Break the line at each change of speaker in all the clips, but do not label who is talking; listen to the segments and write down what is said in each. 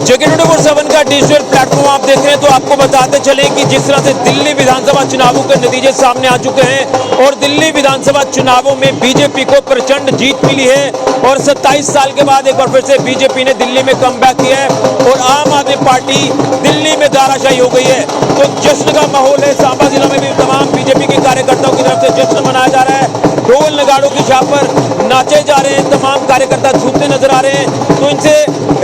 Check-in 24/7 का digital platform आप देख रहे हैं, तो आपको बताते चलें कि जिस तरह से दिल्ली विधानसभा चुनावों के नतीजे सामने आ चुके हैं और दिल्ली विधानसभा चुनावों में बीजेपी को प्रचंड जीत मिली है और 27 साल के बाद एक बार फिर से बीजेपी ने दिल्ली में कमबैक किया है और आम आदमी पार्टी दिल्ली में दाराशाही हो गई है। तो जश्न का माहौल है। सांबा जिला में भी तमाम बीजेपी के कार्यकर्ताओं की तरफ से जश्न मनाया जा रहा है। ढोल नगाड़ों की छाप पर नाचे जा रहे हैं, तमाम कार्यकर्ता झूमते नजर आ रहे हैं। तो इनसे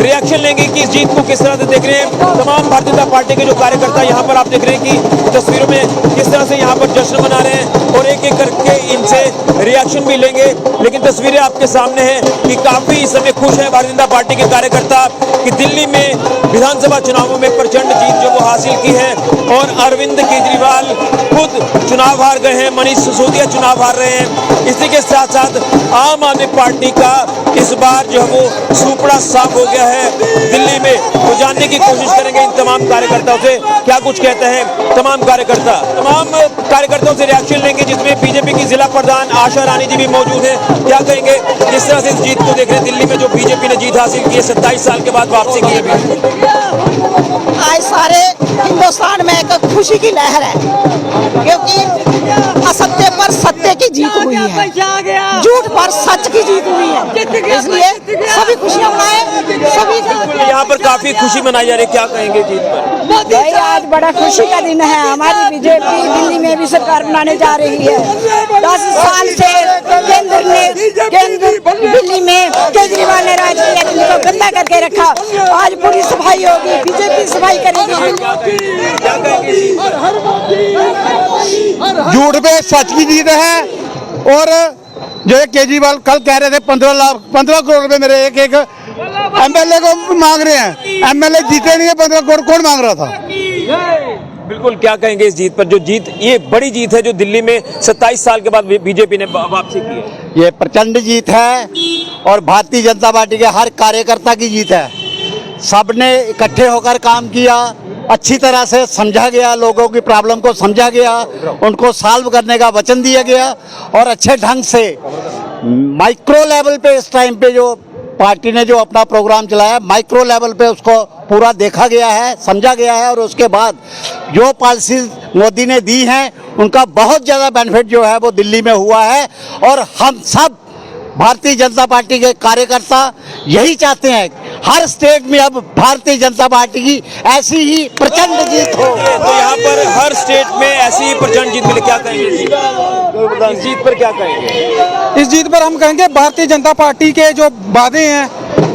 रिएक्शन लेंगे कि इस जीत को किस तरह से देख रहे हैं। तमाम भारतीय जनता पार्टी के जो कार्यकर्ता यहाँ पर आप देख रहे हैं कि तस्वीरों में किस तरह से यहाँ पर जश्न मना रहे हैं और एक एक करके इनसे रिएक्शन भी लेंगे। लेकिन तस्वीरें आपके सामने हैं कि काफी इस समय खुश है भारतीय जनता पार्टी के कार्यकर्ता कि दिल्ली में विधानसभा चुनावों में प्रचंड जीत जो वो हासिल की है और अरविंद केजरीवाल खुद चुनाव हार गए हैं, मनीष सिसोदिया चुनाव हार रहे हैं। इसी के साथ साथ आम आदमी पार्टी का इस बार जो है वो सुपड़ा साफ हो गया है दिल्ली में। तो जानने की कोशिश करेंगे इन तमाम कार्यकर्ताओं से क्या कुछ कहते हैं तमाम कार्यकर्ताओं से रिएक्शन लेंगे, जिसमें बीजेपी की जिला प्रधान आशा रानी जी भी मौजूद है। क्या कहेंगे किस तरह से इस जीत को देख रहे हैं दिल्ली में जो बीजेपी ने जीत हासिल की है, 27 साल के बाद वापसी की है।
आज सारे हिंदुस्तान में एक खुशी की लहर है क्योंकि असत्य पर सत्य की जीत हुई है, झूठ पर सच की जीत हुई है। इसलिए सभी खुशियां मनाएं, सभी
यहाँ पर काफी खुशी मनाई जा रही है। क्या कहेंगे जीत पर?
भाई आज बड़ा खुशी का दिन है। हमारी बीजेपी दिल्ली में भी सरकार बनाने जा रही है। 10 साल से केंद्र दिल्ली में केजरीवाल ने राजनीति को गंदा करके रखा। आज पूरी सफाई होगी, बीजेपी सफाई करेगी।
झूठ पे सच की जीत है। और जो केजरीवाल कल कह रहे थे 15 करोड़ रुपए मेरे एक एमएलए को मांग रहे हैं। एमएलए जीते नहीं है, 15 करोड़ कौन मांग रहा था?
बिल्कुल, क्या कहेंगे इस जीत पर? जो जीत, ये बड़ी जीत है जो दिल्ली में 27 साल के बाद बीजेपी ने वापसी की है।
ये प्रचंड जीत है और भारतीय जनता पार्टी के हर कार्यकर्ता की जीत है। सबने इकट्ठे होकर काम किया, अच्छी तरह से समझा गया, लोगों की प्रॉब्लम को समझा गया, उनको सॉल्व करने का वचन दिया गया और अच्छे ढंग से माइक्रो लेवल पे इस टाइम पे जो पार्टी ने जो अपना प्रोग्राम चलाया, माइक्रो लेवल पे उसको पूरा देखा गया है, समझा गया है और उसके बाद जो पॉलिसीज मोदी ने दी हैं उनका बहुत ज़्यादा बेनिफिट जो है वो दिल्ली में हुआ है। और हम सब भारतीय जनता पार्टी के कार्यकर्ता यही चाहते हैं हर स्टेट में अब भारतीय जनता पार्टी की ऐसी ही प्रचंड जीत हो।
तो यहाँ पर हर स्टेट में ऐसी ही प्रचंड जीत मिले। क्या कहेंगे इस जीत पर? क्या कहेंगे
इस जीत पर? हम कहेंगे भारतीय जनता पार्टी के जो वादे हैं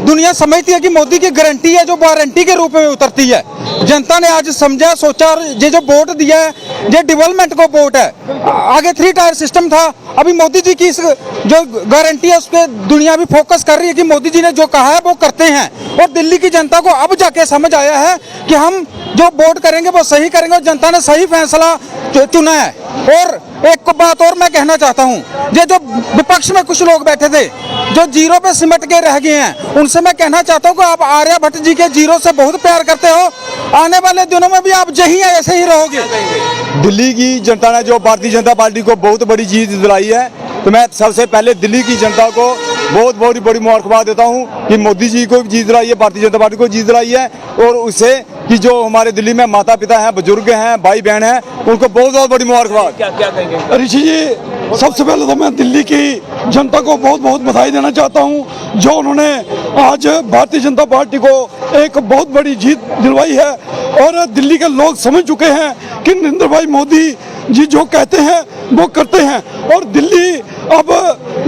दुनिया समझती है कि मोदी की गारंटी है जो वारंटी के रूप में उतरती है। जनता ने आज समझा, सोचा और ये जो वोट दिया है ये डेवलपमेंट को वोट है। आगे 3 टायर सिस्टम था, अभी मोदी जी की जो गारंटी है उस पर दुनिया भी फोकस कर रही है कि मोदी जी ने जो कहा है वो करते हैं। और दिल्ली की जनता को अब जाके समझ आया है कि हम जो वोट करेंगे वो सही करेंगे और जनता ने सही फैसला चुना है। और एक बात और मैं कहना चाहता हूँ, ये जो विपक्ष में कुछ लोग बैठे थे जो जीरो पे सिमट के रह गए हैं, उनसे मैं कहना चाहता हूँ कि आप आर्यभट्ट जी के जीरो से बहुत प्यार करते हो, आने वाले दिनों में भी आप यही ऐसे ही रहोगे।
दिल्ली की जनता ने जो भारतीय जनता पार्टी को बहुत बड़ी जीत दिलाई है, तो मैं सबसे पहले दिल्ली की जनता को बहुत बड़ी मुबारकबाद देता हूँ कि मोदी जी को जीत दिलाई है, भारतीय जनता पार्टी को जीत दिलाई है। और उससे कि जो हमारे दिल्ली में माता पिता हैं, बुजुर्ग हैं, भाई बहन हैं, उनको बहुत बड़ी मुबारकबाद।
क्या कहेंगे
ऋषि जी? सबसे पहले तो मैं दिल्ली की जनता को बहुत बधाई देना चाहता हूं जो उन्होंने आज भारतीय जनता पार्टी को एक बहुत बड़ी जीत दिलवाई है। और दिल्ली के लोग समझ चुके हैं कि नरेंद्र भाई मोदी जी जो कहते हैं वो करते हैं और दिल्ली अब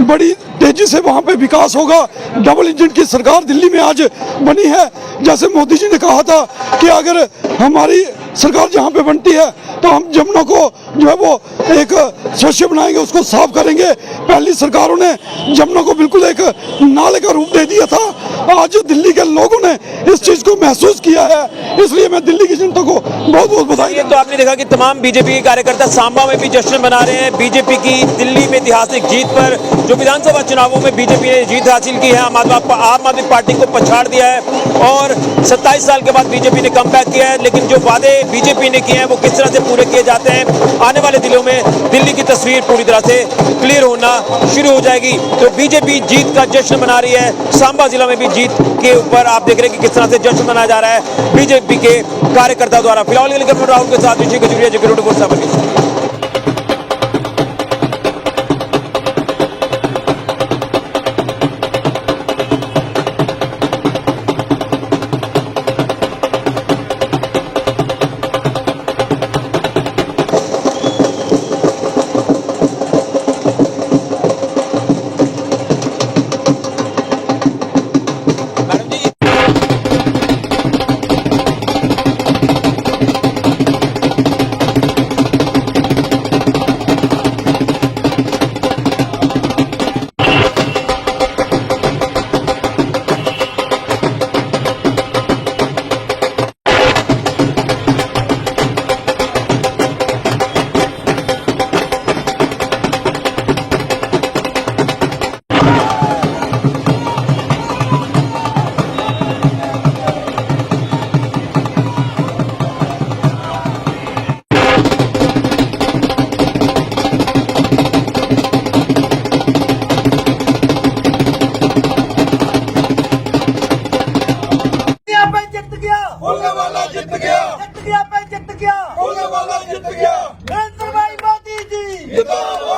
बड़ी तेजी से वहाँ पे विकास होगा। डबल इंजन की सरकार दिल्ली में आज बनी है। जैसे मोदी जी ने कहा था कि अगर हमारी सरकार जहाँ पे बनती है तो हम जमुना को जो है वो एक स्वच्छ बनाएंगे, उसको साफ करेंगे। पहली सरकारों ने जमुना को बिल्कुल एक नाले का रूप दे दिया था। आज दिल्ली के लोगों ने इस चीज़ को महसूस किया है, इसलिए मैं दिल्ली की जनता को बहुत बहुत बधाई
ये तो आपने देखा कि तमाम बीजेपी के कार्यकर्ता सांबा में भी जश्न मना रहे हैं बीजेपी की दिल्ली में ऐतिहासिक जीत पर। जो विधानसभा चुनावों में बीजेपी ने जीत हासिल की है, आम आदमी पार्टी को पछाड़ दिया है और 27 साल के बाद बीजेपी ने कमबैक किया है। लेकिन जो वादे बीजेपी ने किए हैं वो किस तरह से पूरे किए जाते हैं, आने वाले दिनों में दिल्ली की तस्वीर पूरी तरह से क्लियर होना शुरू हो जाएगी। तो बीजेपी जीत का जश्न मना रही है। सांबा जिला में भी जीत के ऊपर आप देख रहे हैं कि किस तरह से जश्न मनाया जा रहा है बीजेपी के कार्यकर्ता द्वारा। फिलहाल के लिए राहुल के साथ ऋषि खजूरिया, जगह 24/7।
जित गया नरेंद्र भाई मोदी जी जिंदाबाद।